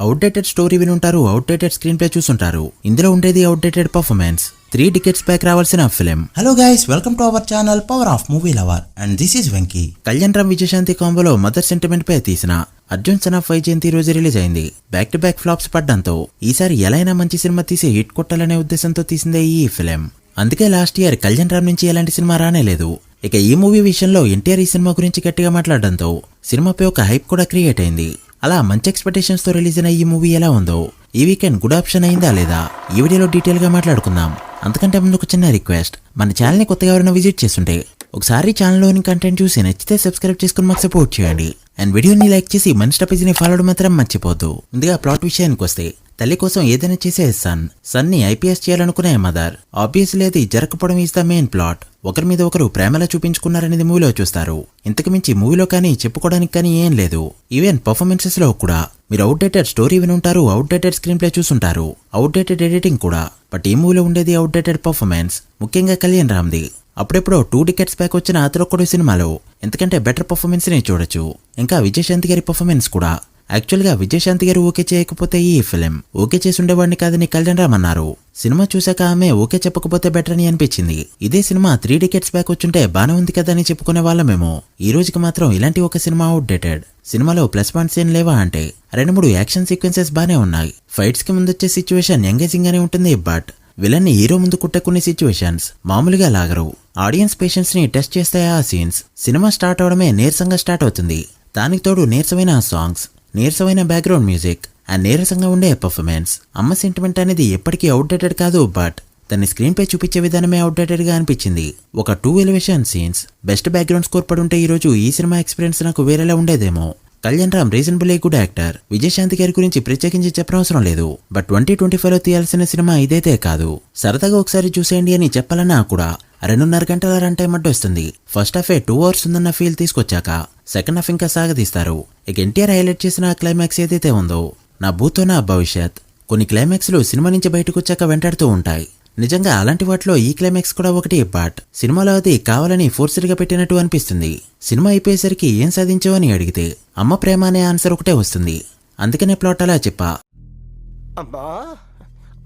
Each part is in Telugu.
అవుట్డేటెడ్ స్టోరీ వినుంటారు, అవుట్డేటెడ్ స్క్రీన్ ప్లే చూసుంటారు. ఇందులో ఉండేది అవుట్డేటెడ్ పర్ఫార్మెన్స్. 3 decades బ్యాక్ రావాల్సిన film. Hello guys, welcome to our channel power of movie lover and this is Venky. Kalyan Ram Vijayashanti కాంబోలో మదర్ సెంటిమెంట్ పై తీసిన అర్జున్ సన్ ఆఫ్ వైజయంతి రోజు రిలీజ్ అయింది. బ్యాక్ టు బ్యాక్ ఫ్లాప్స్ పడ్డంతో ఈసారి ఎలా అయినా మంచి సినిమా తీసి హిట్ కొట్టాలనే ఉద్దేశంతో తీసిందే ఈ ఫిలిం. అందుకే లాస్ట్ ఇయర్ కళ్యాణ్ రామ్ నుంచి ఎలాంటి సినిమా రానేలేదు. ఇక ఈ మూవీ విషయంలో ఎన్టీఆర్ ఈ సినిమా గురించి గట్టిగా మాట్లాడడంతో సినిమాపై ఒక హైప్ కూడా క్రియేట్ అయింది. అలా మంచి ఎక్స్పెక్టేషన్స్ తో రిలీజ్ అయిన ఈ మూవీ ఎలా ఉందో, ఈ వీకెండ్ గుడ్ ఆప్షన్ అయిందా లేదా, ఈ వీడియోలో డీటెయిల్ గా మాట్లాడుకుందాం. అంతకంటే ముందు ఒక చిన్న రిక్వెస్ట్, మన ఛానల్ ని కొత్తగా ఎవరైనా విజిట్ చేస్తుంటే ఒకసారి ఛానల్లోని కంటెంట్ చూసి నచ్చితే సబ్స్క్రైబ్ చేసుకుని మాకు సపోర్ట్ చేయండి. అండ్ వీడియోని లైక్ చేసి మన స్టాపేజ్ ని ఫాలో మాత్రం మర్చిపోద్దు. ముందుగా ప్లాట్ విషయానికి వస్తే, తల్లి కోసం ఏదైనా చేసే సన్ ని ఐపీఎస్ చేయాలనుకునే మదర్. ఆబ్వియస్లీ అది జరగకపోవడం ఈజ్ ద మెయిన్ ప్లాట్. ఒకరి మీద ఒకరు ప్రేమలా చూపించుకున్నారనేది మూవీలో చూస్తారు. ఇంతకు మించి మూవీలో కానీ చెప్పుకోవడానికి కానీ ఏం లేదు. ఈవెన్ పర్ఫార్మెన్సెస్ లో కూడా మీరు అవుట్డేటెడ్ స్టోరీ వినుంటారు, అవుట్డేటెడ్ స్క్రీన్ ప్లే చూసుంటారు, అవుట్డేటెడ్ ఎడిటింగ్ కూడా. బట్ ఈ మూవీలో ఉండేది అవుట్డేటెడ్ పర్ఫార్మెన్స్, ముఖ్యంగా కళ్యాణ్ రామ్ది. అప్పుడెప్పుడో 2 decades బ్యాక్ వచ్చిన అతరొక్కడు సినిమాలో ఎంతకంటే బెటర్ పర్ఫార్మెన్స్ ని చూడొచ్చు. ఇంకా విజయశాంతి గారి పర్ఫార్మెన్స్ కూడా. యాక్చువల్ గా విజయశాంతి గారు ఓకే చేయకపోతే ఈ ఫిలిం ఓకే చేసి ఉండేవాడిని కాదని కళ్యాణ్ రామ్ అన్నారు. సినిమా చూశాక ఆమె ఓకే చెప్పకపోతే బెటర్ అని అనిపించింది. ఇదే సినిమా 3 decades బ్యాక్ వచ్చుంటే బానే ఉంది కదా అని చెప్పుకునే వాళ్ళమేమో. ఈ రోజుకి మాత్రం ఇలాంటి ఒక సినిమా అవుట్డేటెడ్. సినిమాలో ప్లస్ పాయింట్స్ ఏం లేవా అంటే 2-3 యాక్షన్ సీక్వెన్సెస్ బానే ఉన్నాయి. ఫైట్స్ కి ముందొచ్చే సిచ్యువేషన్ ఎంగేజింగ్ గానే ఉంటుంది. బట్ విలన్ ని హీరో ముందు కుట్టుకునే సిచ్యువేషన్స్ మామూలుగా లాగరు. ఆడియన్స్ పేషెన్స్ ని టెస్ట్ చేస్తాయి ఆ సీన్స్. సినిమా స్టార్ట్ అవడమే నీరసంగా స్టార్ట్ అవుతుంది. దానికి తోడు నీరసమైన సాంగ్స్, నీరసమైన బ్యాక్గ్రౌండ్ మ్యూజిక్ అండ్ నీరసంగా ఉండే పర్ఫార్మెన్స్. అమ్మ సెంటిమెంట్ అనేది ఎప్పటికీ అవుట్డేటెడ్ కాదు, బట్ దాన్ని స్క్రీన్ పై చూపించే విధానమే అవుట్డేటెడ్ గా అనిపించింది. ఒక 2 elevation scenes, best background score పడుంటే ఈ రోజు ఈ సినిమా ఎక్స్పీరియన్స్ నాకు వేరేలా ఉండేదేమో. Kalyan Ram reasonable a good actor. Vijayashanti గారి గురించి ప్రత్యేకించి చెప్పనవసరం లేదు. బట్ 2025లో తీయాల్సిన సినిమా ఇదైతే కాదు. సరదాగా ఒకసారి చూసేయండి అని చెప్పాలన్నా కూడా 2.5 గంటల రన్ టైం అడ్డు వస్తుంది. ఫస్ట్ హాఫే 2 hours ఉందన్న ఫీల్ తీసుకొచ్చాక సెకండ్ హాఫ్ ఇంకా సాగదీస్తారు. ఇక ఎన్టీఆర్ హైలైట్ చేసిన క్లైమాక్స్ ఏదైతే ఉందో, నా భూతో నా భవిష్యత్. కొన్ని క్లైమాక్స్లు సినిమా నుంచి బయటకు వచ్చాక వెంటాడుతూ ఉంటాయి. నిజంగా అలాంటి వాటిలో ఈ క్లైమాక్స్ కూడా ఒకటి. బట్ సినిమాలో అది కావాలని ఫోర్స్డ్ గా పెట్టినట్టు అనిపిస్తుంది. సినిమా అయిపోయేసరికి ఏం సాధించావు అని అడిగితే అమ్మ ప్రేమ అనే ఆన్సర్ ఒకటే వస్తుంది. అందుకనే ప్లాట్ అలా చెప్పా.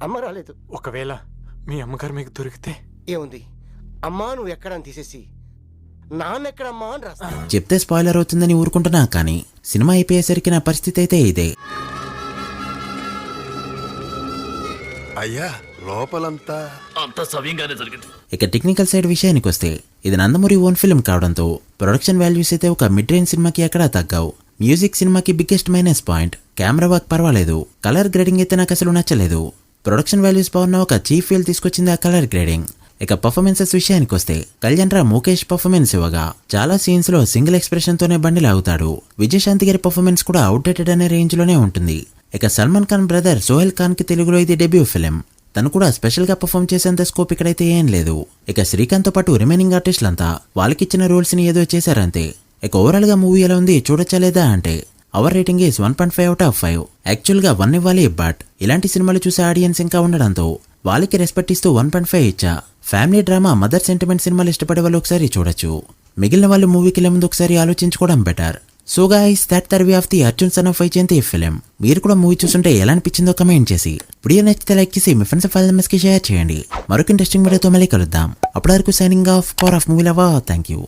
అమ్మ రాలేదు. ఒకవేళ మీ అమ్మగారు మీకు దొరికితే ఏముంది, అమ్మా నువ్వు ఎక్కడని తీసేసి నాన్నెక్కడమ్మా అని రాస్తా. చెప్తే స్పాయిలర్ అవుతుందని ఊరుకుంటున్నా, కానీ సినిమా అయిపోయేసరికి నా పరిస్థితి అయితే ఇదే. అయ్యా లోపలంతా అంత సవ్యంగానే జరిగింది. ఇక టెక్నికల్ సైడ్ విషయానికి వస్తే, ఇది నందమూరి ఓన్ ఫిల్మ్ కావడంతో ప్రొడక్షన్ వాల్యూస్ అయితే ఒక మిడ్ రేంజ్ సినిమాకి ఎక్కడా తగ్గవు. మ్యూజిక్ సినిమాకి biggest minus point. Camera work పర్వాలేదు, కలర్ గ్రేడింగ్ అయితే నాకు అసలు నచ్చలేదు. ప్రొడక్షన్ వాల్యూస్ బాగున్న ఒక చీఫ్ ఫీల్ తీసుకొచ్చింది ఆ కలర్ గ్రేడింగ్. ఇక పర్ఫార్మెన్సెస్ విషయానికి వస్తే, కళ్యాణ్ రామ్ ముఖేష్ పర్ఫార్మెన్స్ ఇవ్వగా చాలా సీన్స్ లో సింగిల్ ఎక్స్ప్రెషన్ తోనే బండి లాగుతాడు. విజయశాంతి గారి పర్ఫార్మెన్స్ కూడా అవుట్డేటెడ్ అనే రేంజ్ లోనే ఉంటుంది. ఇక సల్మాన్ ఖాన్ బ్రదర్ సోహెల్ ఖాన్ కి తెలుగులో ఇది డెబ్యూ ఫిలిం. తను కూడా స్పెషల్ గా పర్ఫార్మ్ చేసేంత స్కోప్ ఇక్కడైతే ఏం లేదు. ఇక శ్రీకాంత్ తో పాటు రిమైనింగ్ ఆర్టిస్టులంతా వాళ్ళకిచ్చిన రోల్స్ ని ఏదో చేశారంతే. ఇక ఓవరాల్ గా మూవీ ఎలా ఉంది చూడొచ్చా లేదా అంటే, our rating is 1.5 out of 5. Actual గా 1 ఇవ్వాలి, బట్ ఇలాంటి సినిమాలు చూసే ఆడియన్స్ ఇంకా ఉండడంతో వాళ్ళకి రెస్పెక్ట్ ఇస్తూ 1.5 ఇచ్చా. ఫ్యామిలీ డ్రామా, మదర్ సెంటిమెంట్ సినిమాలు ఇష్టపడే వాళ్ళు ఒకసారి చూడొచ్చు. మిగిలిన వాళ్ళు మూవీకి వెళ్ళే ముందు ఒకసారి ఆలోచించుకోవడం better. So guys, that the review of the Arjun son of Vyjayanthi film. మీరు కూడా మూవీ చూస్తుంటే ఎలా అనిపించిందో కమెంట్ చేసి, వీడియో నచ్చితే లైక్ చేసి మీ ఫ్రెండ్స్ ఫైల్ మెంబర్స్ కి షేర్ చేయండి. మరొక ఇంట్రెస్టింగ్ వీడియోతో మళ్ళీ కలుద్దాం. అప్పటి వరకు signing off, power of movie lover. Thank you.